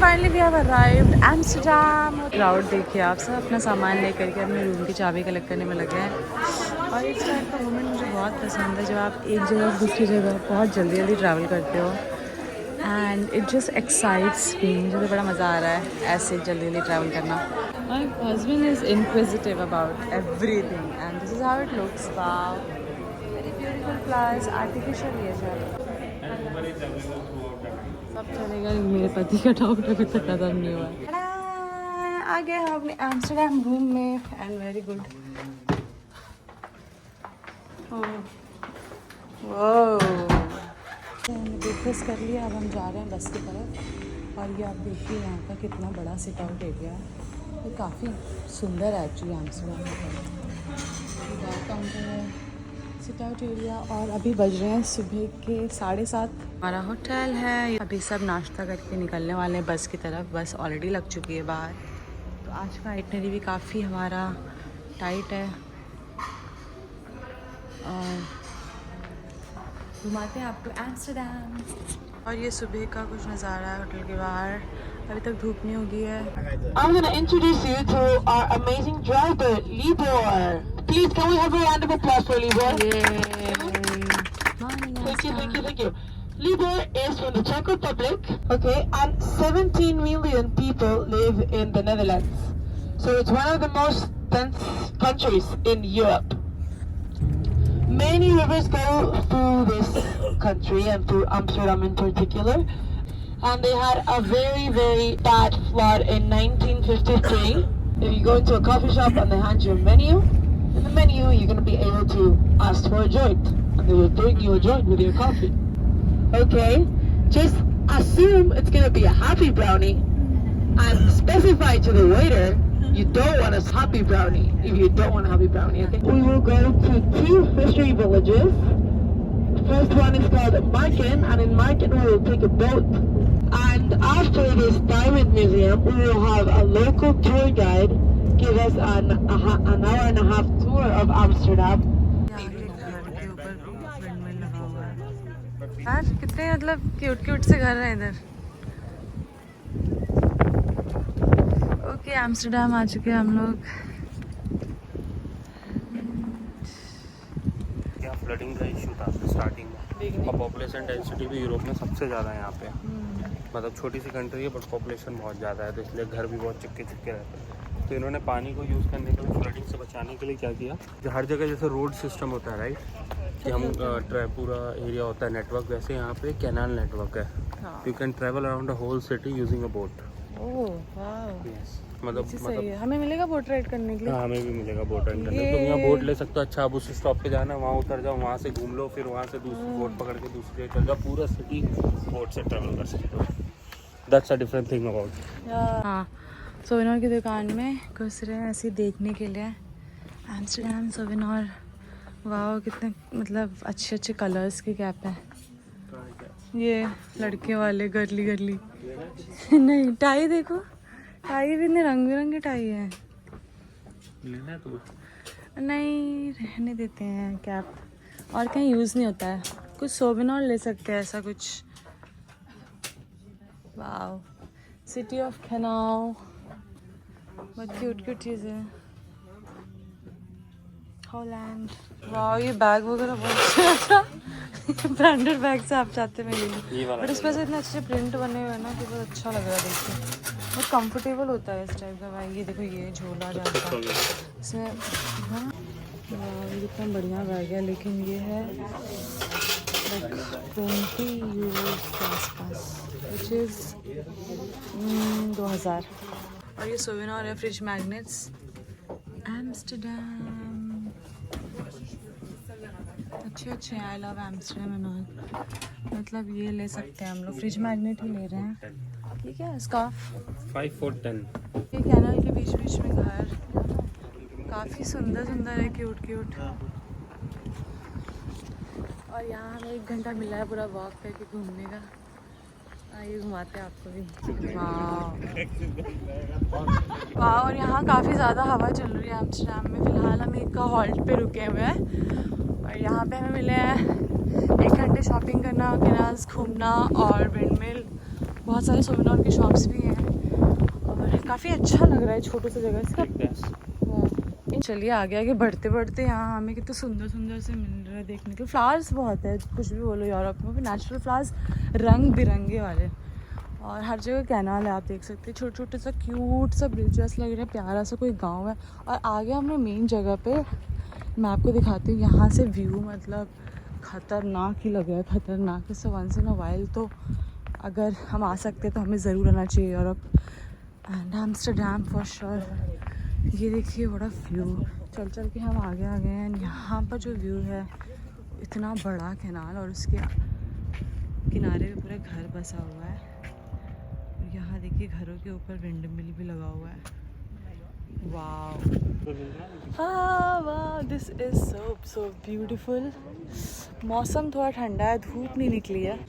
Finally we have arrived Amsterdam. Crowd देखिए आप, सब अपना सामान लेकर के अपने रूम की चाबी कलेक्ट करने में लगे हैं। और इस टाइप का मोमेंट मुझे बहुत पसंद है जब आप एक जगह से दूसरी जगह बहुत जल्दी जल्दी ट्रैवल करते हो एंड इट जस्ट एक्साइट्स मी। मुझे तो बड़ा मज़ा आ रहा है ऐसे जल्दी जल्दी ट्रैवल करना। My husband is inquisitive about everything and this is how it looks. Wow, very beautiful flowers, artificial ये सब सब चलेगा। मेरे पति का डाउट अभी तक खत्म नहीं हुआ है। आ गए हम अपने एम्स्टर्डम रूम में एंड वेरी गुड। ब्रेकफास्ट कर लिया, अब हम जा रहे हैं बस की तरफ। और ये आप देखिए यहाँ का कितना बड़ा सिट आउट एरिया है। ये काफ़ी सुंदर है एक्चुअली एम्स्टर्डम में। काउंटर है, सिट आउट एरिया। और अभी बज रहे हैं सुबह के 7:30। हमारा होटल है। अभी सब नाश्ता करके निकलने वाले हैं बस की तरफ। बस ऑलरेडी लग चुकी है बाहर। तो आज का आइटनरी भी काफ़ी हमारा टाइट है। और घुमाते हैं आपको एम्स्टर्डम। और ये सुबह का कुछ नज़ारा है होटल के बाहर। अभी तक धूप नहीं उगी है। I'm gonna introduce you to our amazing driver, Libor. Please, can we have a round of applause for Libor? Thank you. Libor is from the Czech Republic, okay, and 17 million people live in the Netherlands. So it's one of the most dense countries in Europe. Many rivers go through this country and through Amsterdam in particular. And they had a very, very bad flood in 1953. If you go into a coffee shop and they hand you a menu, in the menu you're going to be able to ask for a joint. And they will bring you a joint with your coffee. Okay? Just assume it's going to be a happy brownie and specify to the waiter you don't want a happy brownie if you don't want a happy brownie, okay? We will go to 2 fishery villages. The first one is called Marken, and in Marken we will take a boat. And after this diamond museum, we will have a local tour guide give us an hour and a half tour of Amsterdam. यार कितने मतलब cute cute से घर है इधर। Okay, Amsterdam आ चुके हैं हम लोग। क्या फ्लडिंग का इशू था स्टार्टिंग में। और पॉपुलेशन डेंसिटी भी यूरोप में सबसे ज़्यादा है यहाँ पे। मतलब छोटी सी कंट्री है बट पॉपुलेशन बहुत ज़्यादा है, तो इसलिए घर भी बहुत चिक्के चिक्के रहते हैं। तो इन्होंने पानी को यूज़ करने के लिए, फ्लडिंग से बचाने के लिए क्या किया, जो हर जगह जैसे रोड सिस्टम होता है राइट, कि हम पूरा एरिया होता है नेटवर्क, वैसे यहाँ पे कैनाल नेटवर्क है। You can travel around the whole city using a boat. मतलब हमें मिलेगा बोट राइड करने के लिए। हाँ, हमें भी मिलेगा बोट राइड करने के लिए। तुम यहाँ बोट ले सकते हो। अच्छा, अब उस स्टॉप पे जाना, वहाँ उतर जाओ, वहाँ से घूम लो, फिर वहाँ से दूसरी बोट पकड़ के दूसरी जगह चल जाओ, पूरा सिटी बोट से ट्रैवल कर सकते हो। That's a different thing about. हाँ, सोविनोर की दुकान में घुस रहे हैं ऐसे देखने के लिए। एम्स्टर्डम सोविनोर। वाह, कितने मतलब अच्छे अच्छे कलर्स के कैप है। ये लड़के वाले गर्ली गर्ली नहीं, टाई देखो, टाई भी इतने रंग बिरंगे टाई है। लेना है तो नहीं, रहने देते हैं कैप, और कहीं यूज़ नहीं होता है। कुछ सोविनोर ले सकते हैं ऐसा कुछ। वाओ, सिटी ऑफ खनाउ, बहुत क्यूट क्यूट चीज़ें। हॉलैंड। वाओ, ये बैग वगैरह बहुत अच्छा था। ब्रांडेड बैग से आप चाहते मैं ले लूँ, बट इस पर से इतने अच्छे प्रिंट बने हुए हैं ना कि बहुत अच्छा लग रहा है देख के। बहुत कंफर्टेबल होता है इस टाइप का बैग। ये देखो, ये झोला जाता है इसमें। हाँ, ये कितना बढ़िया बैग है, लेकिन ये है 20 यूरोज़ के आसपास, विच इज़ 2000। और ये सोविनोर है, फ्रिज मैग्नेट्स, एम्स्टर्डम। अच्छे अच्छे हैं। I love Amsterdam and all. मतलब ये ले सकते हैं हम लोग, फ्रिज मैग्नेट ही ले रहे हैं। ये क्या है, स्कार्फ। 5 फुट 10। ये कैनाल के बीच बीच में घर, काफ़ी सुंदर सुंदर है, क्यूट क्यूट। और यहाँ हमें 1 घंटा मिला है पूरा वॉक करके घूमने का। आइए घुमाते हैं आपको भी। वाह, और यहाँ काफ़ी ज़्यादा हवा चल रही है एम्स्टर्डम में। फ़िलहाल हम एक हॉल्ट पे रुके हुए हैं और यहाँ पे हमें मिले हैं 1 घंटे शॉपिंग करना, कैनाल्स घूमना और विंडमिल बहुत सारे सोवेनिर के शॉप्स भी हैं और काफ़ी अच्छा लग रहा है छोटे से जगह से। चलिए आगे आगे बढ़ते बढ़ते यहाँ हमें कितने सुंदर सुंदर से मिल रहे हैं देखने के। फ्लावर्स बहुत है, कुछ भी बोलो यूरोप में भी नेचुरल फ्लावर्स रंग बिरंगे वाले, और हर जगह कैनाल है, आप देख सकते हैं। छोटे छोटे सा क्यूट सा ब्रिजेस लग रहे हैं, प्यारा सा कोई गांव है। और आगे हमने मेन जगह पे, मैं आपको दिखाती हूँ, यहाँ से व्यू मतलब ख़तरनाक ही लग रहा है, ख़तरनाक। इससे वंस इन अ वाइल तो अगर हम आ सकते हैं तो हमें ज़रूर आना चाहिए Europe and Amsterdam for sure. ये देखिए बड़ा व्यू, चल चल के हम आगे आ गए हैं। यहाँ पर जो व्यू है, इतना बड़ा कैनाल और उसके किनारे पे पूरा घर बसा हुआ है। और यहाँ देखिए घरों के ऊपर विंड मिल भी लगा हुआ है। वाह हाँ वाह, दिस इज़ सो ब्यूटीफुल। मौसम थोड़ा ठंडा है, धूप नहीं निकली है।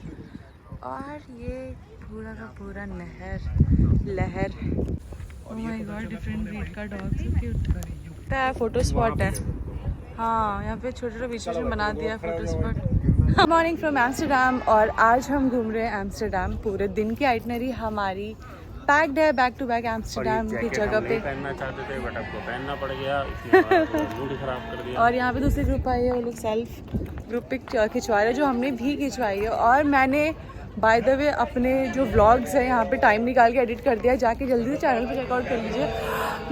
और ये पूरा का पूरा लहर। Oh my God, different breed का डॉग, सो क्यूट है। फोटो स्पॉट है, हाँ यहाँ पे छोटे छोटे बीच में बना दिया photo spot. Morning from Amsterdam, और आज हम घूम रहे हैं एम्स्टरडम। पूरे दिन की आइटनरी हमारी पैक्ड है, बैक टू बैक एम्स्टरडम की जगह पे। पहनना चाहते थे बट आपको पहनना पड़ गया, मूड खराब कर दिया। और यहाँ पे दूसरी ग्रुप आई है, वो लोग सेल्फ ग्रुप पिक खिंचवा रहे हैं, जो हमने भी खिंचवाई है। और मैंने बाय द वे अपने जो व्लॉग्स हैं यहाँ पे टाइम निकाल के एडिट कर दिया, जाके जल्दी से चैनल पे चेकआउट कर लीजिए।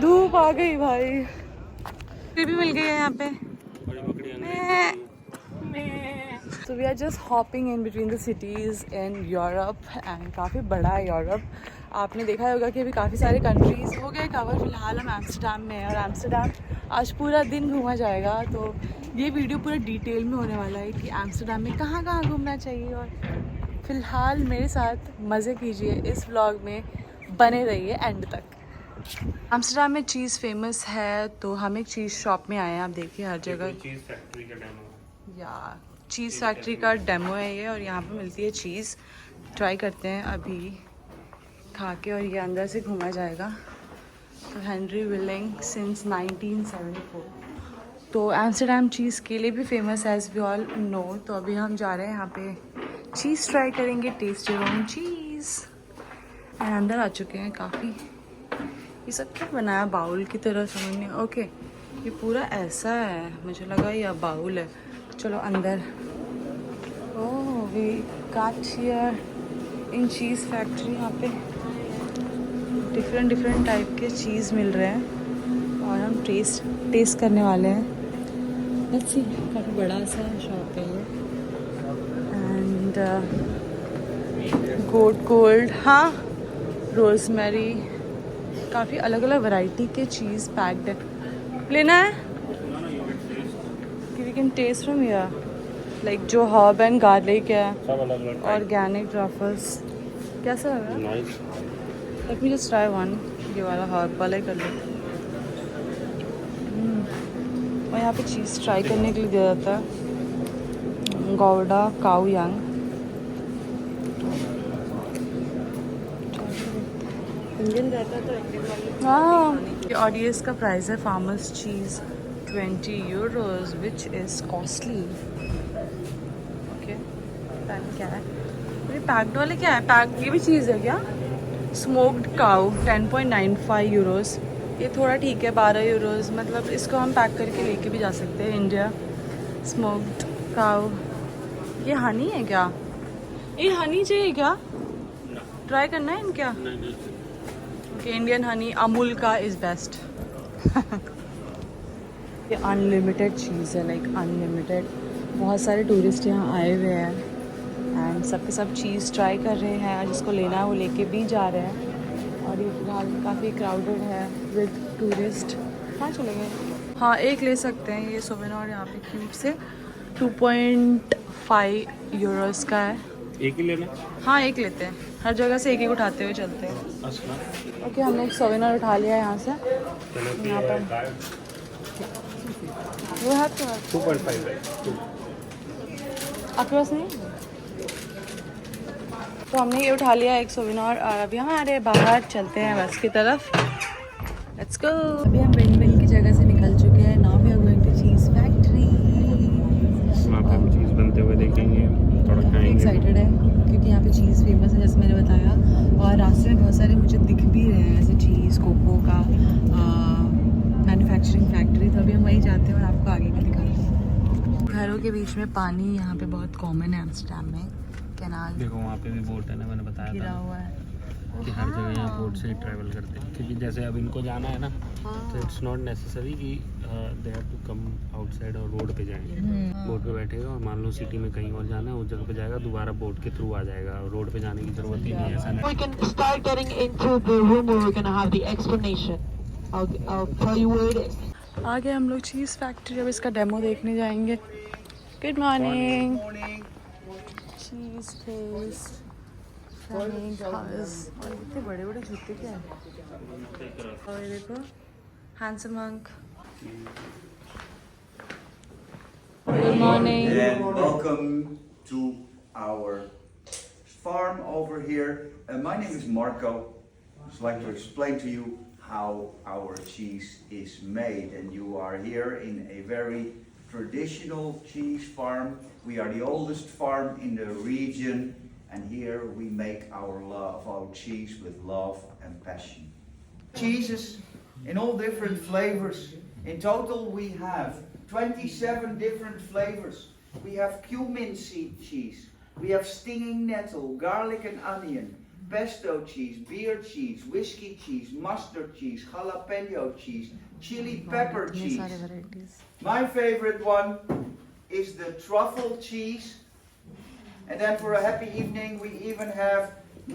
धूप आ गई भाई, फिर भी मिल गई है यहाँ पे। So we are just hopping in between the cities in Europe and काफ़ी बड़ा है यूरोप। आपने देखा होगा कि अभी काफ़ी सारे कंट्रीज़ हो गए कवर। फ़िलहाल हम एम्स्टरडम में हैं और एम्स्टरडम आज पूरा दिन घूमा जाएगा। तो ये वीडियो पूरा डिटेल में होने वाला है कि एम्स्टरडम में कहाँ कहाँ घूमना चाहिए। और फ़िलहाल मेरे साथ मज़े कीजिए, इस व्लॉग में बने रहिए एंड तक। एम्स्टरडम में चीज़ फेमस है, तो हम एक चीज़ शॉप में आए हैं। आप देखिए हर जगह चीज़ फैक्ट्री का डेमो, या चीज़ फैक्ट्री का डेमो है ये, और यहाँ पे मिलती है चीज़। ट्राई करते हैं अभी खा के, और ये अंदर से घूमा जाएगा। तो हेनरी विलिंग सिंस 1974। तो एम्स्टरडम चीज़ के लिए भी फेमस है, एज वी ऑल नो। तो अभी हम जा रहे हैं यहाँ पे चीज़ ट्राई करेंगे, taste your own cheese. And अंदर आ चुके हैं काफ़ी। ये सब क्या बनाया बाउल की तरह, समझ नहीं। ओके ये पूरा ऐसा है, मुझे लगा ये बाउल है। चलो अंदर। Oh we got here in cheese factory, यहाँ पे डिफरेंट टाइप के चीज़ मिल रहे हैं और हम टेस्ट करने वाले हैं। लेट्स सी, काफ़ी बड़ा सा शॉप है ये। एंड गोल्ड, हाँ रोजमेरी, काफ़ी अलग अलग वैरायटी के चीज़ पैक्ड है। लेना है कि we can taste from here, like जो हर्ब एंड गार्लिक है, ऑर्गेनिक ट्रफल्स। कैसा है? Nice. Let me just try one. ये वाला हर्ब वाला ही कर लो। और यहाँ पे चीज़ ट्राई करने के लिए दिया जाता है गौडा काऊ यंग। इंडियन रहता तो हाँ। और ये इसका प्राइस है farmers cheese 20 euros, which is costly. Okay क्या है ये पैक्ड वाले? क्या है पैक? ये भी चीज़ है क्या? स्मोक्ड काऊ 10.95 euros। ये थोड़ा ठीक है, 12 euros। मतलब इसको हम पैक करके लेके भी जा सकते हैं इंडिया। स्मोक्ड काऊ। ये हनी है क्या? ये हनी चाहिए क्या? ट्राई करना है इनका? ओके इंडियन हनी अमूल का इज़ बेस्ट। ये अनलिमिटेड चीज़ है, लाइक अनलिमिटेड। बहुत सारे टूरिस्ट यहाँ आए हुए हैं एंड सबके सब चीज़ ट्राई कर रहे हैं, जिसको लेना है वो लेके भी जा रहे हैं। और ये फिलहाल काफ़ी क्राउडेड है विद टूरिस्ट। कहाँ चले गए? हाँ एक ले सकते हैं ये सोवेनिर यहाँ पे क्यूब से 2.5 euros का है। एक ही लेना? हाँ एक लेते हैं, हर जगह से एक एक उठाते हुए चलते हैं। ओके हमने एक सोवेनिर उठा लिया है यहाँ से। यहाँ पर वो है 2.5 है आपके पास नहीं? तो हमने ये उठा लिया एक सोवेनिर, और अभी हमारे बाहर चलते हैं बस की तरफ। Let's go. अभी हम विंडमिल की जगह से निकल चुके हैं। Now we are going to cheese factory. वहाँ पे हम चीज़ बनते हुए देखेंगे, थोड़ा खाएंगे। एक्साइटेड है क्योंकि यहाँ पे चीज़ फेमस है, जैसे मैंने बताया। जाते हैं और आपको आगे का दिखाते हैं। घरों के बीच में पानी यहाँ पे बहुत कॉमन है एम्स्टर्डम में। कैनाल देखो वहाँ पे भी बोट है ना, मैंने बताया गिरा था हुआ है कि हर जगह यहाँ बोट से ही ट्रैवल करते हैं, क्योंकि जैसे अब इनको जाना है ना, तो इट्स नॉट नेसेसरी कि they have to come outside और रोड पे जाएंगे। बोट पे बैठेगा और मान लो सिटी में कहीं और जाना है, उस जगह पे जाएगा, दोबारा बोट के थ्रू आ जाएगा, रोड पे जाने की जरूरत ही नहीं है। ऐसा नहीं। We can start getting into the room where we're gonna have the explanation. I'll tell you where it is. आगे हम लोग चीज़ फैक्ट्री, अब इसका डेमो देखने जाएंगे। Good morning. चीज़ फेस इतने बड़े बड़े जूते क्या है। और ये देखो हैंडसम अंक। Good morning. And welcome to our farm over here. My name is Marco. I'd just like to explain to you how our cheese is made. And you are here in a very traditional cheese farm. We are the oldest farm in the region. And here we make our cheese with love and passion. Cheeses in all different flavors. In total we have 27 different flavors. We have cumin seed cheese. We have stinging nettle, garlic and onion, pesto cheese, beer cheese, whiskey cheese, mustard cheese, jalapeno cheese, chili pepper cheese. My favorite one is the truffle cheese. And then for a happy evening we even have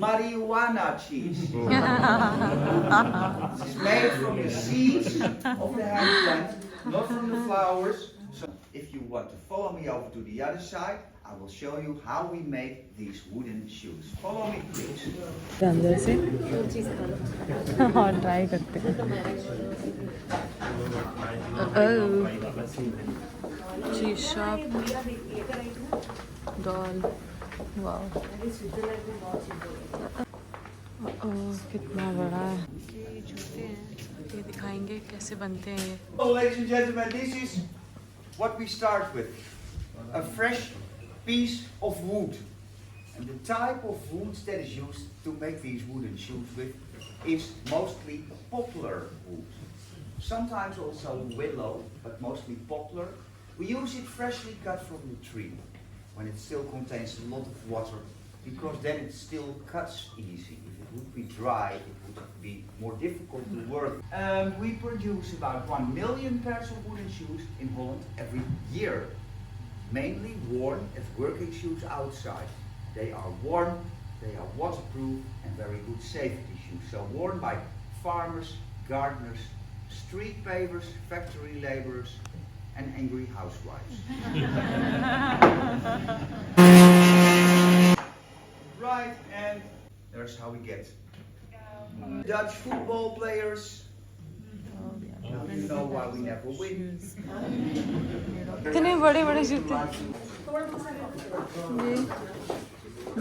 marijuana cheese. This is made from the seeds of the hemp plant, not from the flowers. So if you want to follow me over to the other side, I will show you how we make these wooden shoes. Follow me please. अंदर से और try करते हैं। चीज shop doll, वाह कितना बड़ा है। ये जूते हैं, ये दिखाएंगे कैसे बनते हैं ये। Well, ladies and gentlemen, this is what we start with. A fresh piece of wood. And the type of wood that is used to make these wooden shoes with is mostly poplar wood. Sometimes also willow, but mostly poplar. We use it freshly cut from the tree when it still contains a lot of water, because then it still cuts easy. If it would be dry, it would be more difficult to work. We produce about 1 million pairs of wooden shoes in Holland every year, mainly worn as working shoes outside. They are warm, they are waterproof and very good safety shoes. So worn by farmers, gardeners, street pavers, factory laborers and angry housewives. Right, and there's how we get Dutch football players. Now you know why we never win. इतने बड़े बड़े जूते। ये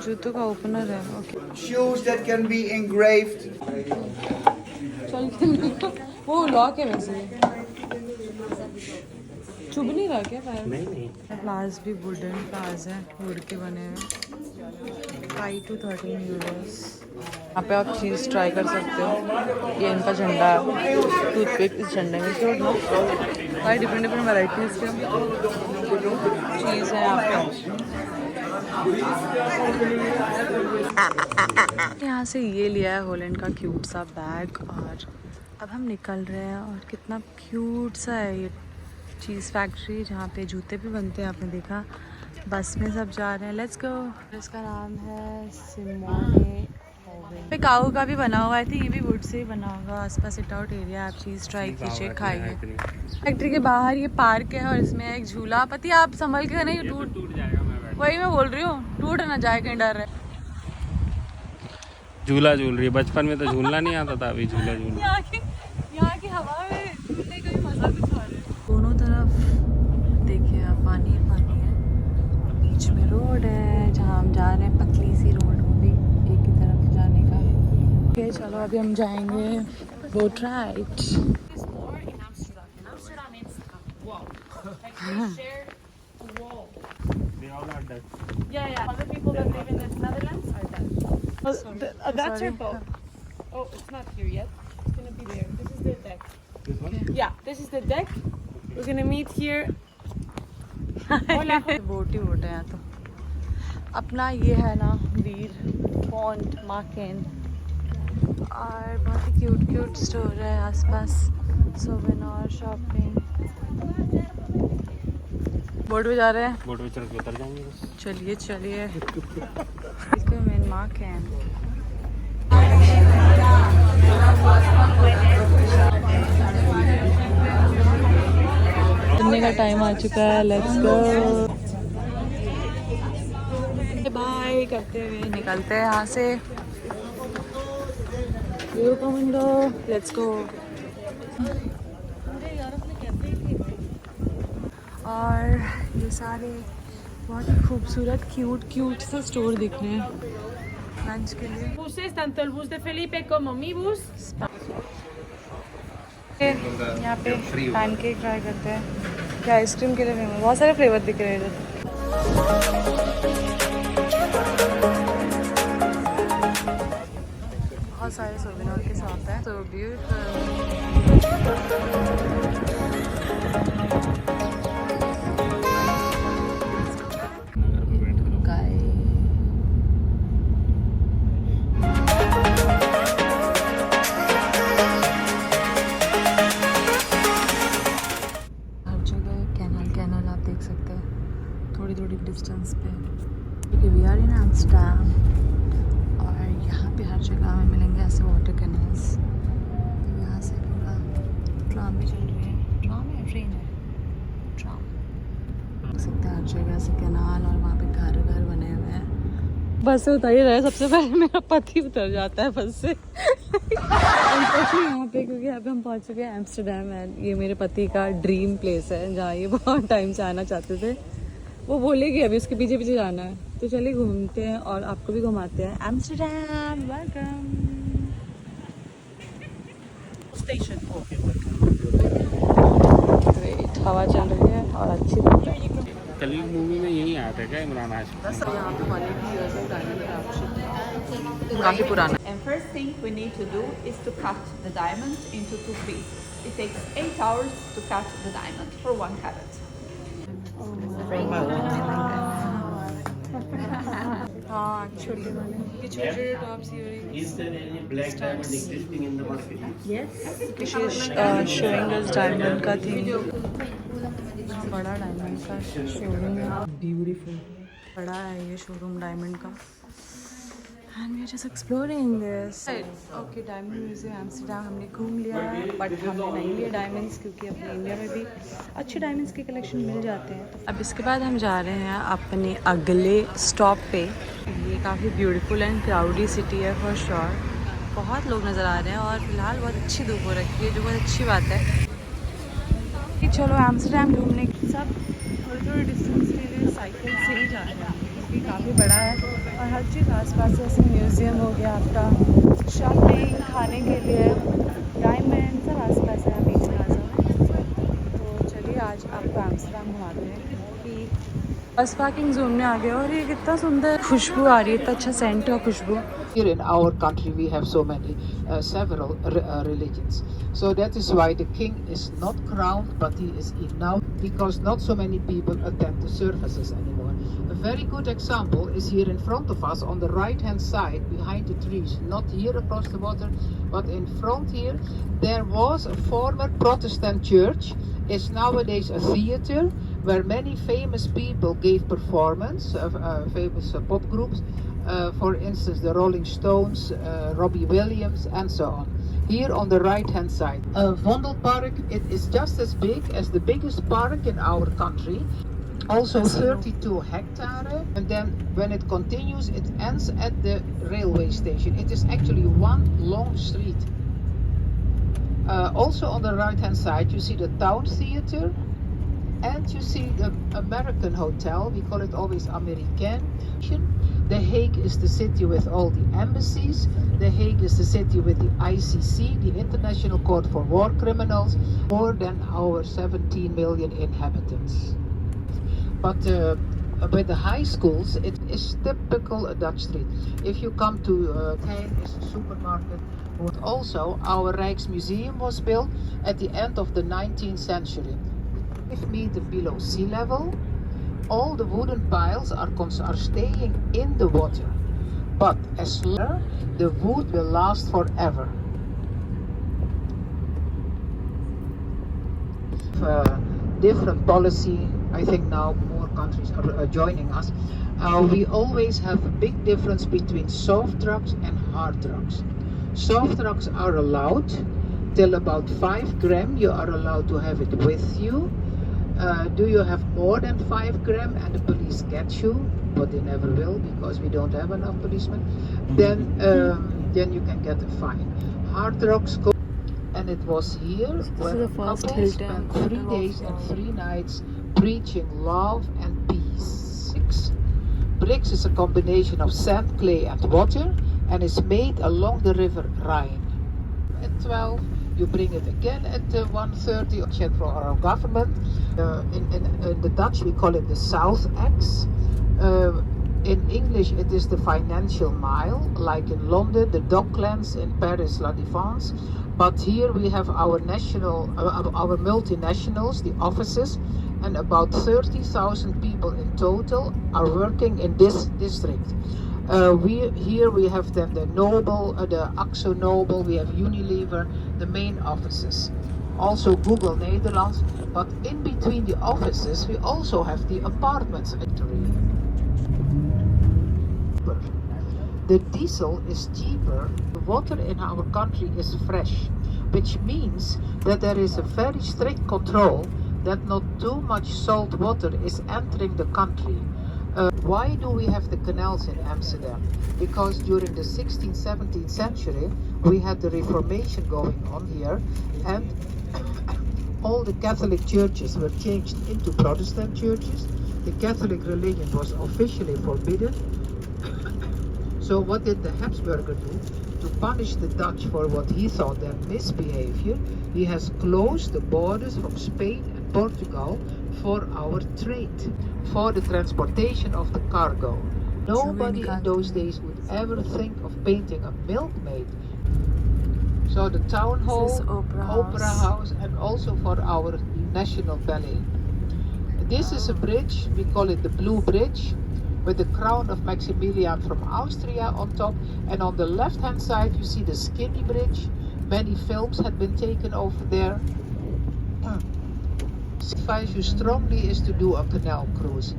जूतों का opener है। Okay. Shoes that can be engraved. चल वो लॉक है वैसे। चुभ नहीं रहा क्या पैर? नहीं। फ्लावर्स भी वुडन फ्लावर्स हैं, वुड के बने हुए। 5 to 13 euros। यहाँ पे आप चीज़ ट्राई कर सकते हो। ये इनका झंडा है, टूथपिक इस झंडे में से उठना। सारी डिफरेंट डिफरेंट वैराइटीज़ के चीज़ है यहाँ पे। यहाँ से ये लिया है हॉलैंड का क्यूट सा बैग और अब हम निकल रहे हैं। और कितना क्यूट सा है ये चीज़ फैक्ट्री, जहाँ पे जूते भी बनते हैं। आपने देखा बस में सब जा रहे हैं। Let's go. इसका नाम है सिमोने। पे काऊ का भी बना हुआ है, ये भी वुड से ही बना होगा। आसपास सिट आउट एरिया, आप चीज़ ट्राई कीजिए, खाइए। फैक्ट्री के बाहर ये पार्क है और इसमें एक झूला। पति आप संभल के नहीं टूट जाएगा। वही मैं बोल रही हूँ, टूट ना जाए, कहीं डर है। झूला झूल रही है, बचपन में तो झूलना नहीं आता था, अभी झूला झूल। यहाँ की हवा में झूलने का भी मजा कुछ और है। दोनों तरफ देखिए आप, पानी पानी है, बीच में रोड है जहाँ हम जा रहे हैं, पतली सी रोड, वो भी एक ही तरफ जाने का है। ओके चलो अभी हम जाएंगे boat ride. Other people that live in the Netherlands are Dutch. That's your boat. Oh, it's not here yet. It's gonna be there. This is the deck. This one? Yeah, this is the deck. We're gonna meet here. Boat he boat है यहाँ तो। अपना ये है ना वीर point Marken और बहुत ही cute cute store है आसपास, सोवेनिर शॉपिंग। बोट पे जा रहे हैं, बोट पे चढ़ के उतर जाएंगे बस। चलिए चलिए। Welcome in Marken. चलने का टाइम आ चुका है, लेट्स गो। बाय करते हुए निकलते हैं यहाँ से। Let's go. और ये सारे बहुत ही खूबसूरत क्यूट से स्टोर दिख रहे हैं लंच के लिए। Buses, tanto el bus de Felipe como mi bus. यहाँ पे पैनकेक ट्राई करते हैं। क्या आइसक्रीम के लिए फेमस, बहुत सारे फ्लेवर दिख रहे हैं इधर। बहुत सारे सोवेनिर के शॉप है। So beautiful. कैनल आप देख सकते हैं थोड़ी थोड़ी डिस्टेंस पे, क्योंकि वी आर इन एम्स्टरडम और यहाँ पे हर जगह हमें मिलेंगे ऐसे वाटर कैनल्स। यहाँ से पूरा ट्राम भी चल रही है, ट्राम है ट्रेन है, ट्राम देख सकते हैं हर जगह से कैनाल। और वहाँ पे घर बने हुए हैं। बस से उतर ही रहे, सबसे पहले मेरा पति उतर जाता है बस से। यहाँ पे क्योंकि यहाँ पे हम पहुँच चुके हैं एम्स्टरडम है। ये मेरे पति का ड्रीम प्लेस है जहाँ ये बहुत टाइम से आना चाहते थे। वो बोलेगी अभी उसके पीछे पीछे जाना है, तो चलिए घूमते हैं और आपको भी घुमाते हैं एम्स्टरडम। Welcome station. ग्रेट, हवा चल रही है और अच्छी बात है। कल मूवी में यही आया था क्या इमरान हाशमी? यहाँ पे काफ़ी पुराना। And first thing we need to do is to cut the diamond into 2 pieces. It takes 8 hours to cut the diamond for 1 carat. हाँ छोटे वाले, ये छोटे tops, Is there any black diamond existing in the market? Showing us diamond का thing. बड़ा diamond का showroom है, beautiful बड़ा है ये शोरूम डायमंड का। And we are just exploring this. Okay, diamond museum Amsterdam हमने घूम लिया, बट हमने नहीं लिए डायमंड्स क्योंकि अपने इंडिया में भी अच्छे डायमंड्स के कलेक्शन मिल जाते हैं। अब इसके बाद हम जा रहे हैं अपने अगले स्टॉप पे। ये काफ़ी ब्यूटीफुल एंड क्राउडी सिटी है फॉर श्योर। बहुत लोग नज़र आ रहे हैं और फिलहाल बहुत अच्छी धूप हो रखी है, जो बहुत अच्छी बात है। चलो एम्स्टरडम घूमने की सब थोड़ी डिस्टेंस के लिए साइकिल से ही जा रहे हैं क्योंकि काफ़ी बड़ा है और हर चीज़ आसपास, जैसे म्यूज़ियम हो गया आपका, शॉपिंग, खाने के लिए, डायमंड सब आसपास है बीच प्लाजा। तो चलिए आज आपको एम्स्टरडम घुमाते हैं कि बस पार्किंग जोन में आ गया। और ये कितना सुंदर खुशबू आ रही है, इतना अच्छा सेंट और खुशबू। Here in our country we have so many, several religions. So that is why the king is not crowned, but he is enough because not so many people attend the services anymore. A very good example is here in front of us on the right hand side behind the trees, not here across the water, but in front here. There was a former Protestant church. It's nowadays a theater where many famous people gave performance, famous pop groups. For instance, the Rolling Stones, Robbie Williams, and so on. Here on the right-hand side, Vondelpark. It is just as big as the biggest park in our country. Also 32 hectares, and then when it continues, it ends at the railway station. It is actually one long street. Also on the right-hand side, you see the town theater. And you see the American hotel, we call it always American. The Hague is the city with all the embassies. The Hague is the city with the ICC, the International Court for War Criminals, more than our 17 million inhabitants. But with the high schools, it is typical a Dutch street. If you come to Hague, is a supermarket. Also, our Rijksmuseum was built at the end of the 19th century. 5 meters below sea level. All the wooden piles are staying in the water, but as long the wood will last forever. Different policy. I think now more countries are joining us. We always have a big difference between soft drugs and hard drugs. Soft drugs are allowed till about 5 grams. You are allowed to have it with you. Do you have more than 5 grams and the police catch you, but they never will because we don't have enough policemen, then you can get a fine. Hard drugs go, and it was here where a couple spent 3 days and 3 nights preaching love and peace. Bricks is a combination of sand, clay and water and is made along the river Rhine. At 12, you bring it again at 1:30 for our government. In the Dutch we call it the South X. In English it is the financial mile, like in London, the Docklands, in Paris, La Défense. But here we have our our multinationals, the offices, and about 30,000 people in total are working in this district. We have then the Nobel, the Axo Nobel, we have Unilever, the main offices. Also Google Netherlands, but in between the offices we also have the apartments. The diesel is cheaper. The water in our country is fresh, which means that there is a very strict control that not too much salt water is entering the country. Why do we have the canals in Amsterdam? Because during the 16th, 17th century we had the Reformation going on here, and all the Catholic churches were changed into Protestant churches. The Catholic religion was officially forbidden. So what did the Habsburger do? To punish the Dutch for what he thought their misbehavior, he has closed the borders from Spain and Portugal for our trade, for the transportation of the cargo. Nobody in those days would ever think of painting a milkmaid. So the town hall, opera house, and also for our national ballet. This is a bridge, we call it the Blue Bridge, with the crown of Maximilian from Austria on top, and on the left hand side you see the Skinny Bridge. Many films had been taken over there. Advise you strongly is to do a canal cruise.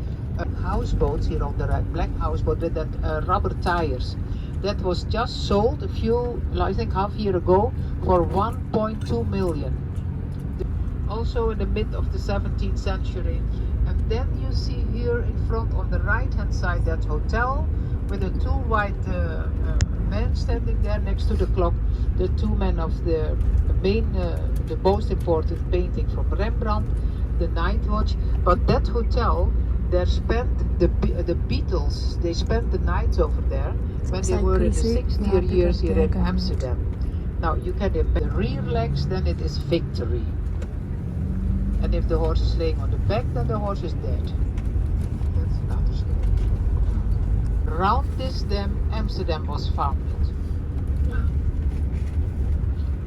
Houseboats here on the right, black houseboat with that rubber tires. That was just sold I think half year ago for 1.2 million. Also in the mid of the 17th century. And then you see here in front on the right hand side that hotel with the 2 white men standing there next to the clock. The 2 men of the most important painting from Rembrandt, the Night Watch. But that hotel, there spent the Beatles, they spent the nights over there when they were in the 60er years here in Amsterdam. Now you can imagine the rear legs, then it is victory. And if the horse is laying on the back, then the horse is dead. That's another story. Around this dam, Amsterdam was founded.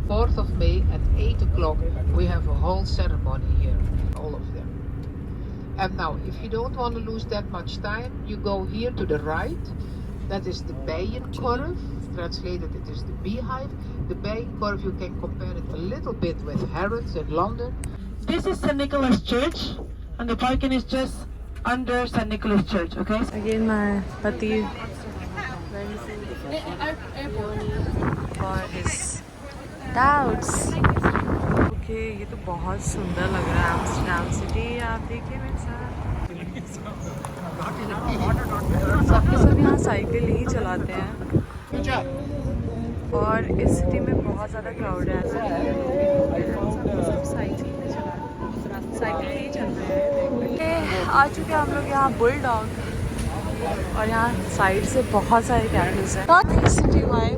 4th of May at 8 o'clock, we have a whole ceremony here, all of them. And now, if you don't want to lose that much time, you go here to the right. That is the Bijenkorf. Translated, it is the beehive. The Bijenkorf, you can compare it a little bit with Harrods in London. This is St. Nicholas Church, and the parking is just under St. Nicholas Church, okay? Again, my pati for his doubts. Okay, ये तो बहुत सुंदर लग रहा है Amsterdam city. आप देखिए मेरे साथ. सब यहाँ साइकिल ही चलाते हैं और इस सिटी में बहुत ज़्यादा क्राउड है. सब साइकिल ही चल रहे हैं. आ चुके हैं हम लोग यहाँ बुलडॉग, और यहाँ साइड से बहुत सारे कैफेज हैं. Not city vibe.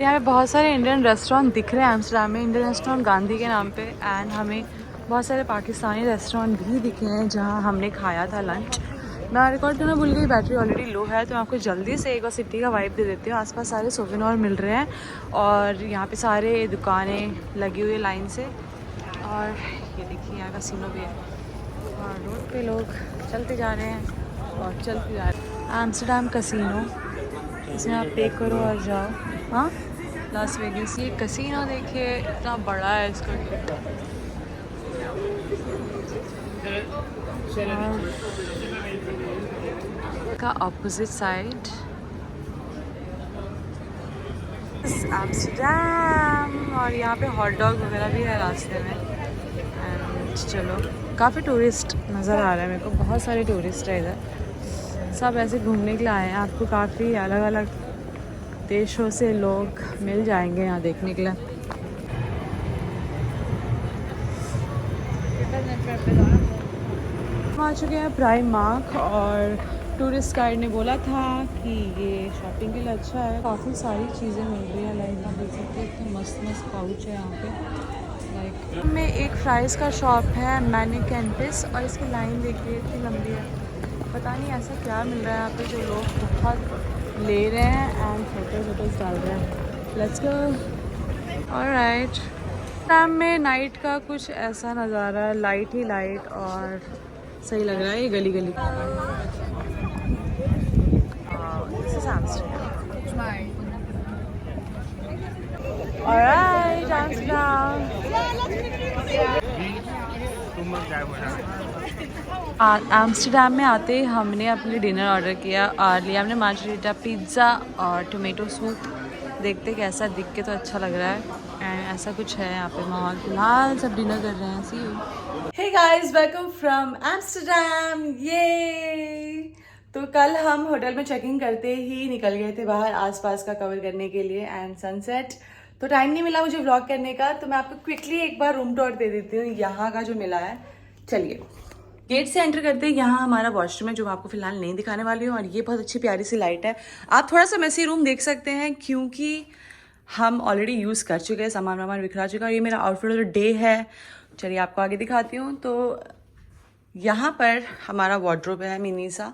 यहाँ पे बहुत सारे इंडियन रेस्टोरेंट दिख रहे हैं एम्स्टर्डम में. इंडियन रेस्टोरेंट गांधी के नाम पे. एंड हमें बहुत सारे पाकिस्तानी रेस्टोरेंट भी दिखे हैं जहाँ हमने खाया था लंच. मैं रिकॉर्ड करना भूल गई, बैटरी ऑलरेडी लो है, तो मैं आपको जल्दी से एक और सिटी का वाइब दे देती हूँ। आसपास सारे सोवेनिर मिल रहे हैं और यहाँ पे सारे दुकानें लगी हुई है लाइन से। और ये देखिए यहाँ कैसीनो भी है और रोड पे लोग चलते जा रहे हैं और चलते जा रहे हैं। एम्स्टर्डम कैसीनो, इसमें आप पे करो और जाओ। हाँ, लास वेगास। ये कैसीनो देखिए इतना बड़ा है इसका। का ऑपोजिट साइड एम्स्टर्डम, और यहाँ पे हॉट डॉग वगैरह भी है रास्ते में। एंड चलो, काफ़ी टूरिस्ट नज़र आ रहे हैं मेरे को, बहुत सारे टूरिस्ट है इधर, सब ऐसे घूमने के लिए आए हैं। आपको काफ़ी अलग अलग देशों से लोग मिल जाएंगे यहाँ देखने के लिए। हम आ चुके हैं प्राइम मार्क और टूरिस्ट गाइड ने बोला था कि ये शॉपिंग के लिए अच्छा है। काफ़ी सारी चीज़ें मिल रही है, लाइक आप देख सकते हैं इतने मस्त मस्त पाउच है यहाँ पे। लाइक में एक फ्राइज़ का शॉप है मैनी कैंपस, और इसकी लाइन देखिए इतनी लंबी है। पता नहीं ऐसा क्या मिल रहा है यहाँ पे जो लोग बहुत ले रहे हैं एंड फोटोज डाल रहे हैं। Let's go. ऑलराइट, शाम में नाइट का कुछ ऐसा नज़ारा है, लाइट ही लाइट और सही लग रहा है। ये गली गली This is Amsterdam. Alright, Amsterdam. Amsterdam में आते ही हमने अपने डिनर ऑर्डर किया और लिया हमने मार्गरीटा पिज़्ज़ा और टोमेटो सूप। देखते कैसा, दिख के तो अच्छा लग रहा है एंड ऐसा कुछ है यहाँ पे माहौल। फिलहाल सब डिनर कर रहे हैं। See you. Hey guys, welcome from Amsterdam. ये तो कल हम होटल में चेकिंग करते ही निकल गए थे बाहर आसपास का कवर करने के लिए एंड सनसेट, तो टाइम नहीं मिला मुझे व्लॉग करने का। तो मैं आपको क्विकली एक बार रूम टूर दे देती हूँ यहाँ का जो मिला है। चलिए, गेट से एंटर करते हैं, यहाँ हमारा वॉशरूम है जो मैं आपको फिलहाल नहीं दिखाने वाली हूँ। और ये बहुत अच्छी प्यारी सी लाइट है। आप थोड़ा सा मैसी रूम देख सकते हैं क्योंकि हम ऑलरेडी यूज़ कर चुके हैं, सामान वामान बिखरा चुका है। ये मेरा आउटफिट जो डे है, चलिए आपको आगे दिखाती हूँ। तो यहाँ पर हमारा वार्डरोब है मिनी सा,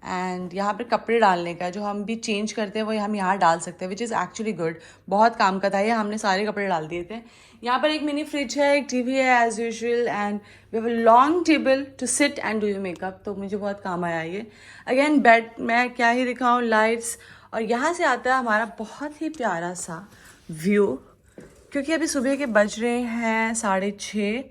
एंड यहाँ पर कपड़े डालने का जो हम भी चेंज करते हैं वो हम यहाँ डाल सकते हैं, विच इज़ एक्चुअली गुड। बहुत काम का था ये, हमने सारे कपड़े डाल दिए थे। यहाँ पर एक मिनी फ्रिज है, एक टीवी है as usual, and we have a long table to sit and do your makeup, तो मुझे बहुत काम आया ये। अगेन बेड, मैं क्या ही दिखाऊँ, लाइट्स। और यहाँ से आता है हमारा बहुत ही प्यारा सा व्यू, क्योंकि अभी सुबह के बज रहे हैं 6:30,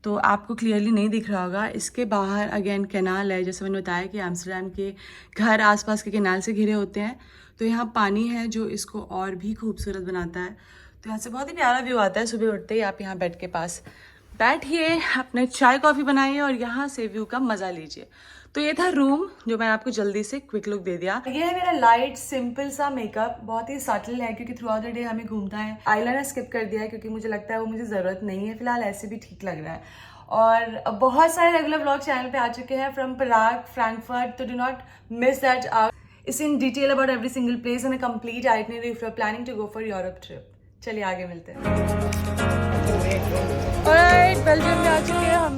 तो आपको क्लियरली नहीं दिख रहा होगा। इसके बाहर अगेन कैनाल है, जैसे मैंने बताया कि एम्स्टर्डम के घर आसपास के कैनाल से घिरे होते हैं, तो यहाँ पानी है जो इसको और भी खूबसूरत बनाता है। तो यहाँ से बहुत ही प्यारा व्यू आता है। सुबह उठते ही आप यहाँ बेड के पास बैठिए, अपने चाय कॉफ़ी बनाइए और यहाँ से व्यू का मज़ा लीजिए। तो ये था रूम जो मैंने आपको जल्दी से क्विक लुक दे दिया। ये है मेरा लाइट सिंपल सा मेकअप, बहुत ही सटल है क्योंकि थ्रू आउट द डे हमें घूमता है। आईलाइनर स्किप कर दिया है क्योंकि मुझे लगता है वो मुझे ज़रूरत नहीं है, फिलहाल ऐसे भी ठीक लग रहा है। और बहुत सारे रेगुलर व्लॉग चैनल पे आ चुके हैं फ्रॉम पराग, फ्रैंकफर्ट, तो do not miss that out. It's in detail about every single place and a complete itinerary if you are planning to go for Europe trip. चलिए आगे मिलते हैं। Alright, Belgium में आ चुके हैं हम।